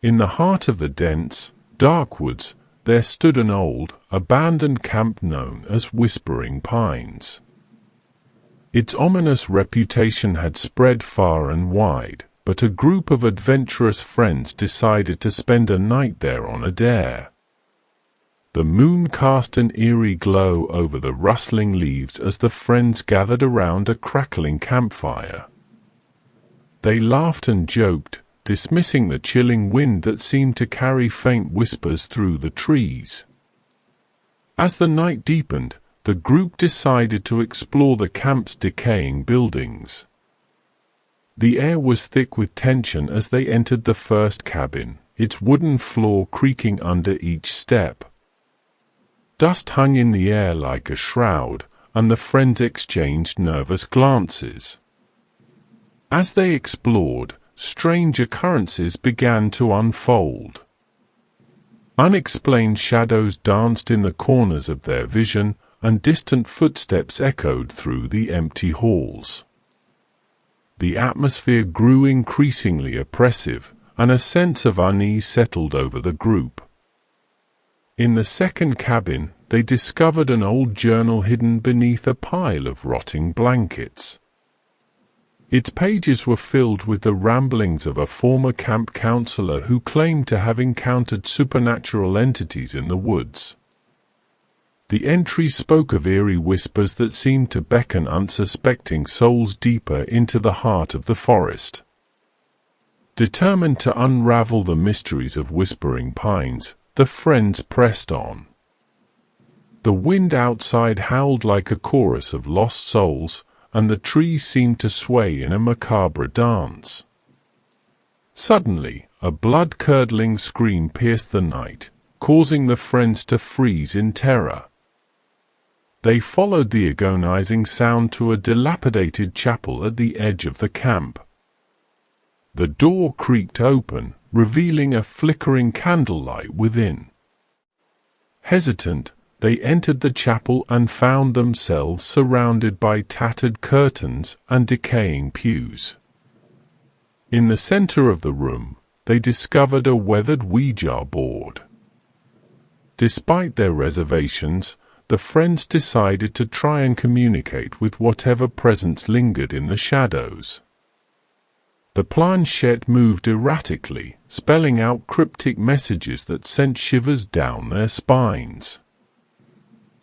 In the heart of the dense, dark woods, there stood an old, abandoned camp known as Whispering Pines. Its ominous reputation had spread far and wide, but a group of adventurous friends decided to spend a night there on a dare. The moon cast an eerie glow over the rustling leaves as the friends gathered around a crackling campfire. They laughed and joked, dismissing the chilling wind that seemed to carry faint whispers through the trees. As the night deepened, the group decided to explore the camp's decaying buildings. The air was thick with tension as they entered the first cabin, its wooden floor creaking under each step. Dust hung in the air like a shroud, and the friends exchanged nervous glances. As they explored, strange occurrences began to unfold. Unexplained shadows danced in the corners of their vision, and distant footsteps echoed through the empty halls. The atmosphere grew increasingly oppressive, and a sense of unease settled over the group. In the second cabin, they discovered an old journal hidden beneath a pile of rotting blankets. Its pages were filled with the ramblings of a former camp counselor who claimed to have encountered supernatural entities in the woods. The entry spoke of eerie whispers that seemed to beckon unsuspecting souls deeper into the heart of the forest. Determined to unravel the mysteries of Whispering Pines, the friends pressed on. The wind outside howled like a chorus of lost souls, and the trees seemed to sway in a macabre dance. Suddenly, a blood-curdling scream pierced the night, causing the friends to freeze in terror. They followed the agonizing sound to a dilapidated chapel at the edge of the camp. The door creaked open, revealing a flickering candlelight within. Hesitant, they entered the chapel and found themselves surrounded by tattered curtains and decaying pews. In the center of the room, they discovered a weathered Ouija board. Despite their reservations, the friends decided to try and communicate with whatever presence lingered in the shadows. The planchette moved erratically, spelling out cryptic messages that sent shivers down their spines.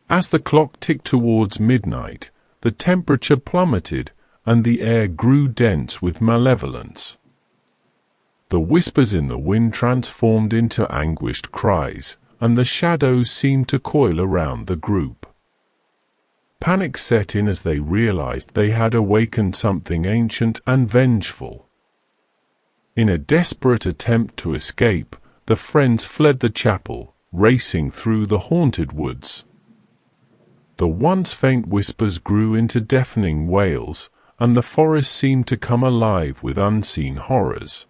As the clock ticked towards midnight, the temperature plummeted, and the air grew dense with malevolence. The whispers in the wind transformed into anguished cries, and the shadows seemed to coil around the group. Panic set in as they realized they had awakened something ancient and vengeful. In a desperate attempt to escape, the friends fled the chapel, racing through the haunted woods. The once faint whispers grew into deafening wails, and the forest seemed to come alive with unseen horrors.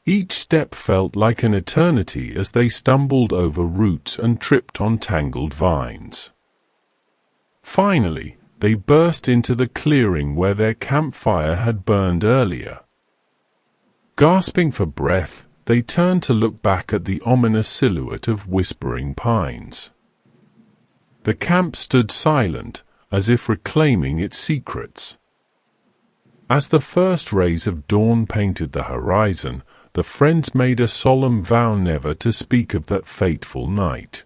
Each step felt like an eternity as they stumbled over roots and tripped on tangled vines. Finally, they burst into the clearing where their campfire had burned earlier. Gasping for breath, they turned to look back at the ominous silhouette of Whispering Pines. The camp stood silent, as if reclaiming its secrets. As the first rays of dawn painted the horizon, the friends made a solemn vow never to speak of that fateful night.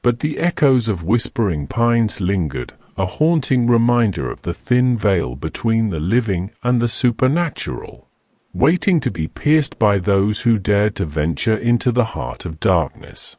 But the echoes of Whispering Pines lingered, a haunting reminder of the thin veil between the living and the supernatural, waiting to be pierced by those who dared to venture into the heart of darkness.